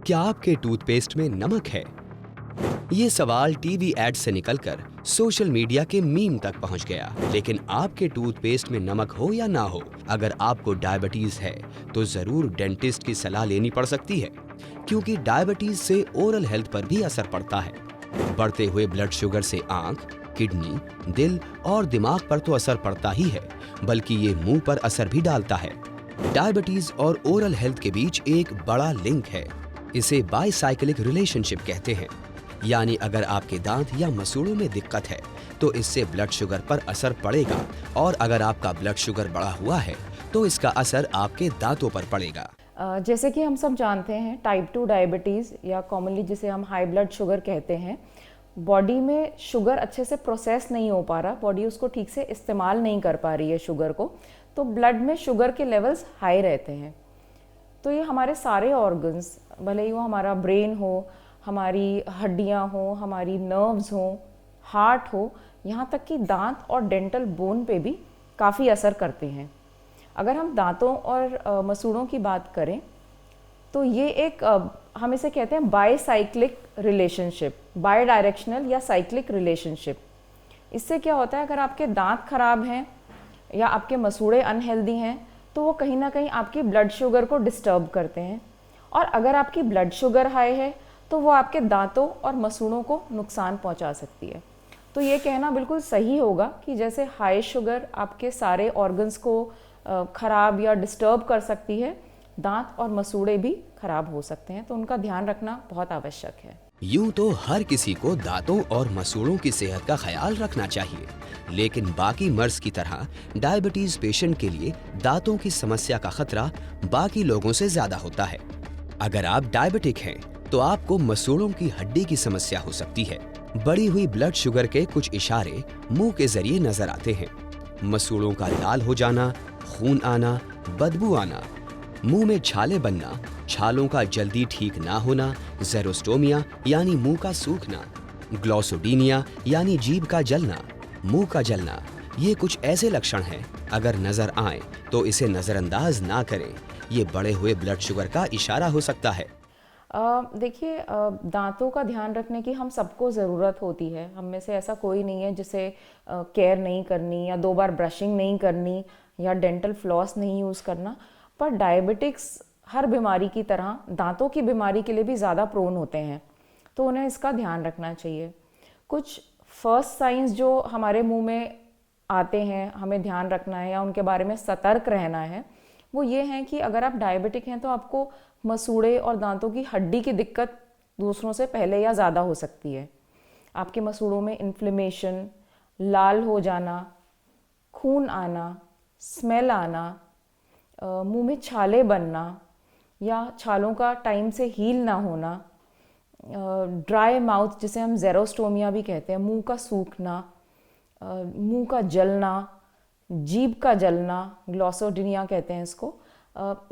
क्या आपके टूथपेस्ट में नमक है? ये सवाल टीवी एड से निकलकर सोशल मीडिया के मीम तक पहुंच गया। लेकिन आपके टूथपेस्ट में नमक हो या ना हो, अगर आपको डायबिटीज है तो जरूर डेंटिस्ट की सलाह लेनी पड़ सकती है, क्योंकि डायबिटीज से ओरल हेल्थ पर भी असर पड़ता है। बढ़ते हुए ब्लड शुगर से आंख, किडनी, दिल और दिमाग पर तो असर पड़ता ही है, बल्कि ये मुंह पर असर भी डालता है। डायबिटीज और ओरल हेल्थ के बीच एक बड़ा लिंक है। इसे बाइसाइक्लिक रिलेशनशिप कहते हैं। यानी अगर आपके दांत या मसूड़ों में दिक्कत है तो इससे ब्लड शुगर पर असर पड़ेगा, और अगर आपका ब्लड शुगर बढ़ा हुआ है तो इसका असर आपके दांतों पर पड़ेगा। जैसे कि हम सब जानते हैं, टाइप 2 डायबिटीज़ या कॉमनली जिसे हम हाई ब्लड शुगर कहते हैं, बॉडी में शुगर अच्छे से प्रोसेस नहीं हो पा रहा, बॉडी उसको ठीक से इस्तेमाल नहीं कर पा रही है शुगर को, तो ब्लड में शुगर के लेवल्स हाई रहते हैं। तो ये हमारे सारे ऑर्गन्स, भले ही वो हमारा ब्रेन हो, हमारी हड्डियाँ हो, हमारी नर्व्स हो, हार्ट हो, यहाँ तक कि दांत और डेंटल बोन पे भी काफ़ी असर करते हैं। अगर हम दांतों और मसूड़ों की बात करें तो ये एक हम इसे कहते हैं बाईसाइक्लिक रिलेशनशिप, बाई डायरेक्शनल या साइक्लिक रिलेशनशिप। इससे क्या होता है, अगर आपके दांत खराब हैं या आपके मसूड़े अनहेल्दी हैं तो वो कहीं ना कहीं आपकी ब्लड शुगर को डिस्टर्ब करते हैं, और अगर आपकी ब्लड शुगर हाई है तो वो आपके दांतों और मसूड़ों को नुकसान पहुंचा सकती है। तो ये कहना बिल्कुल सही होगा कि जैसे हाई शुगर आपके सारे ऑर्गन्स को खराब या डिस्टर्ब कर सकती है, दांत और मसूड़े भी खराब हो सकते हैं, तो उनका ध्यान रखना बहुत आवश्यक है। यूं तो हर किसी को दांतों और मसूड़ों की सेहत का ख्याल रखना चाहिए, लेकिन बाकी मर्ज की तरह डायबिटीज पेशेंट के लिए दांतों की समस्या का खतरा बाकी लोगों से ज्यादा होता है। अगर आप डायबिटिक हैं तो आपको मसूड़ों की हड्डी की समस्या हो सकती है। बढ़ी हुई ब्लड शुगर के कुछ इशारे मुंह के जरिए नजर आते हैं। मसूड़ों का लाल हो जाना, खून आना, बदबू आना, मुंह में छाले बनना, छालों का जल्दी ठीक ना होना, ज़ेरोस्टोमिया यानी मुंह का सूखना, ग्लॉसोडीनिया यानी जीभ का जलना, मुंह का जलना, ये कुछ ऐसे लक्षण हैं, अगर नजर आए तो इसे नजरअंदाज ना करें। ये बढ़े हुए ब्लड शुगर का इशारा हो सकता है। देखिए, दांतों का ध्यान रखने की हम सबको ज़रूरत होती है। हम में से ऐसा कोई नहीं है जिसे केयर नहीं करनी या 2 बार ब्रशिंग नहीं करनी या डेंटल फ्लॉस नहीं यूज़ करना। पर डायबिटिक्स हर बीमारी की तरह दांतों की बीमारी के लिए भी ज़्यादा प्रोन होते हैं, तो उन्हें इसका ध्यान रखना चाहिए। कुछ फर्स्ट साइंस जो हमारे मुंह में आते हैं, हमें ध्यान रखना है या उनके बारे में सतर्क रहना है, वो ये हैं कि अगर आप डायबिटिक हैं तो आपको मसूड़े और दांतों की हड्डी की दिक्कत दूसरों से पहले या ज़्यादा हो सकती है। आपके मसूड़ों में इन्फ्लेमेशन, लाल हो जाना, खून आना, स्मेल आना, मुंह में छाले बनना या छालों का टाइम से हील ना होना, ड्राई माउथ जिसे हम ज़ेरोस्टोमिया भी कहते हैं, मुंह का सूखना, मुंह का जलना, जीभ का जलना, ग्लॉसोडिनिया कहते हैं इसको।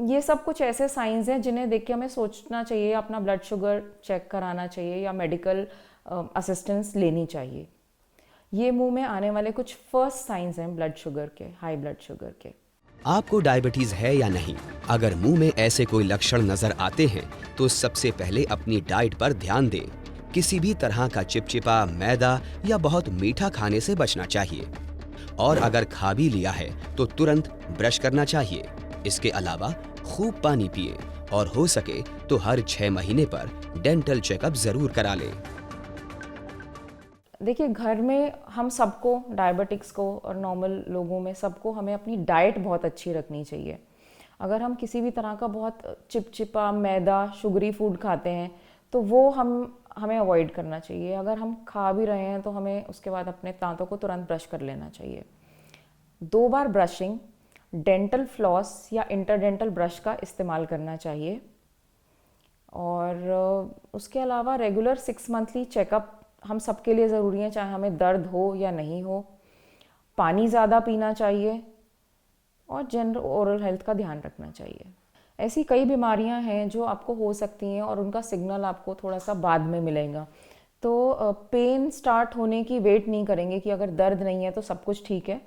ये सब कुछ ऐसे साइंस हैं जिन्हें देख के हमें सोचना चाहिए, अपना ब्लड शुगर चेक कराना चाहिए या मेडिकल असिस्टेंस लेनी चाहिए। ये मुंह में आने वाले कुछ फर्स्ट साइंस हैं ब्लड शुगर के, हाई ब्लड शुगर के। आपको डायबिटीज है या नहीं? अगर मुंह में ऐसे कोई लक्षण नजर आते हैं तो सबसे पहले अपनी डाइट पर ध्यान दें। किसी भी तरह का चिपचिपा, मैदा या बहुत मीठा खाने से बचना चाहिए, और अगर खा भी लिया है तो तुरंत ब्रश करना चाहिए। इसके अलावा खूब पानी पिए, और हो सके तो हर 6 महीने पर डेंटल चेकअप जरूर करा लें। देखिए, घर में हम सबको, डायबिटिक्स को और नॉर्मल लोगों में सबको, हमें अपनी डाइट बहुत अच्छी रखनी चाहिए। अगर हम किसी भी तरह का बहुत चिपचिपा, मैदा, शुगरी फूड खाते हैं तो वो हमें अवॉइड करना चाहिए। अगर हम खा भी रहे हैं तो हमें उसके बाद अपने दांतों को तुरंत ब्रश कर लेना चाहिए। 2 बार ब्रशिंग, डेंटल फ्लॉस या इंटरडेंटल ब्रश का इस्तेमाल करना चाहिए, और उसके अलावा रेगुलर 6 मंथली चेकअप हम सबके लिए ज़रूरी है, चाहे हमें दर्द हो या नहीं हो। पानी ज़्यादा पीना चाहिए और जनरल ओरल हेल्थ का ध्यान रखना चाहिए। ऐसी कई बीमारियां हैं जो आपको हो सकती हैं और उनका सिग्नल आपको थोड़ा सा बाद में मिलेगा। तो पेन स्टार्ट होने की वेट नहीं करेंगे कि अगर दर्द नहीं है तो सब कुछ ठीक है।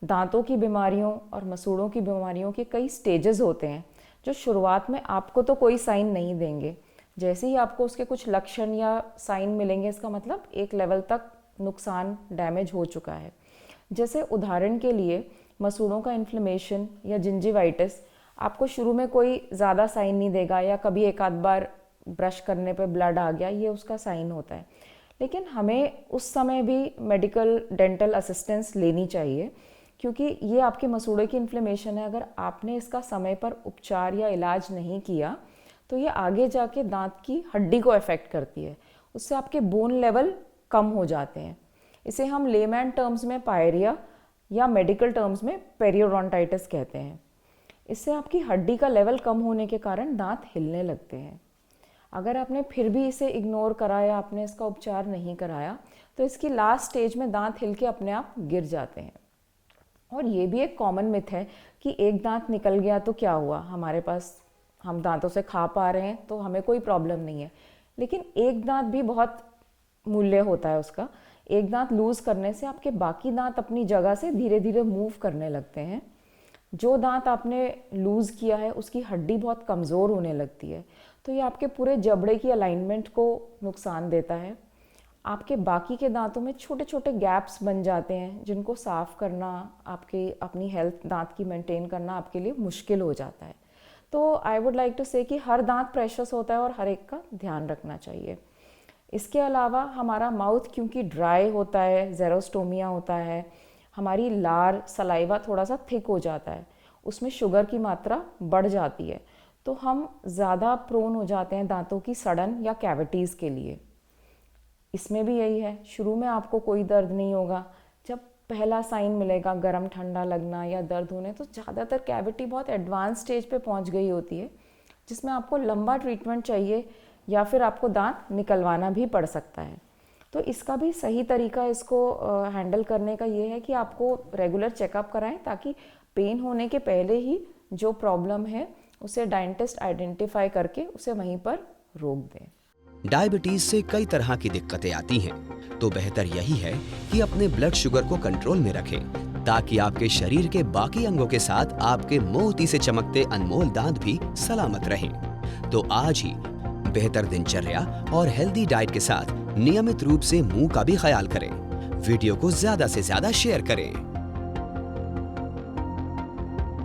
दांतों की बीमारियों और मसूड़ों की बीमारियों के कई स्टेजेस होते हैं जो शुरुआत में आपको तो कोई साइन नहीं देंगे, जैसे ही आपको उसके कुछ लक्षण या साइन मिलेंगे, इसका मतलब एक लेवल तक नुकसान, डैमेज हो चुका है। जैसे उदाहरण के लिए मसूड़ों का इन्फ्लेमेशन या जिंजिवाइटिस आपको शुरू में कोई ज़्यादा साइन नहीं देगा, या कभी एक आध बार ब्रश करने पे ब्लड आ गया, ये उसका साइन होता है। लेकिन हमें उस समय भी मेडिकल डेंटल असिस्टेंस लेनी चाहिए, क्योंकि ये आपके मसूड़े की इन्फ्लेमेशन है। अगर आपने इसका समय पर उपचार या इलाज नहीं किया तो ये आगे जाके दांत की हड्डी को अफेक्ट करती है, उससे आपके बोन लेवल कम हो जाते हैं। इसे हम लेमैन टर्म्स में पायरिया या मेडिकल टर्म्स में पेरियोडोंटाइटिस कहते हैं। इससे आपकी हड्डी का लेवल कम होने के कारण दांत हिलने लगते हैं। अगर आपने फिर भी इसे इग्नोर करा या आपने इसका उपचार नहीं कराया तो इसकी लास्ट स्टेज में दांत हिल के अपने आप गिर जाते हैं। और ये भी एक कॉमन मिथ है कि एक दांत निकल गया तो क्या हुआ, हमारे पास हम दांतों से खा पा रहे हैं तो हमें कोई प्रॉब्लम नहीं है। लेकिन एक दांत भी बहुत मूल्य होता है उसका। एक दांत लूज़ करने से आपके बाकी दांत अपनी जगह से धीरे धीरे मूव करने लगते हैं। जो दांत आपने लूज़ किया है उसकी हड्डी बहुत कमज़ोर होने लगती है, तो ये आपके पूरे जबड़े की अलाइनमेंट को नुकसान देता है। आपके बाकी के दांतों में छोटे छोटे गैप्स बन जाते हैं, जिनको साफ़ करना, आपके अपनी हेल्थ दांत की मेंटेन करना आपके लिए मुश्किल हो जाता है। तो आई वुड लाइक टू से कि हर दांत प्रेशस होता है और हर एक का ध्यान रखना चाहिए। इसके अलावा हमारा माउथ क्योंकि ड्राई होता है, ज़ेरोस्टोमिया होता है, हमारी लार सलाइवा थोड़ा सा थिक हो जाता है, उसमें शुगर की मात्रा बढ़ जाती है, तो हम ज़्यादा प्रोन हो जाते हैं दांतों की सड़न या कैविटीज़ के लिए। इसमें भी यही है, शुरू में आपको कोई दर्द नहीं होगा। जब पहला साइन मिलेगा गर्म ठंडा लगना या दर्द होने, तो ज़्यादातर कैविटी बहुत एडवांस स्टेज पे पहुंच गई होती है, जिसमें आपको लंबा ट्रीटमेंट चाहिए या फिर आपको दांत निकलवाना भी पड़ सकता है। तो इसका भी सही तरीका इसको हैंडल करने का ये है कि आपको रेगुलर चेकअप कराएं, ताकि पेन होने के पहले ही जो प्रॉब्लम है उसे डेंटिस्ट आइडेंटिफाई करके उसे वहीं पर रोक दें। डायबिटीज से कई तरह की दिक्कतें आती हैं, तो बेहतर यही है कि अपने ब्लड शुगर को कंट्रोल में रखें, ताकि आपके शरीर के बाकी अंगों के साथ आपके मोती से चमकते अनमोल दांत भी सलामत रहें। तो आज ही बेहतर दिनचर्या और हेल्दी डाइट के साथ नियमित रूप से मुंह का भी ख्याल करें। वीडियो को ज्यादा से ज्यादा शेयर करें।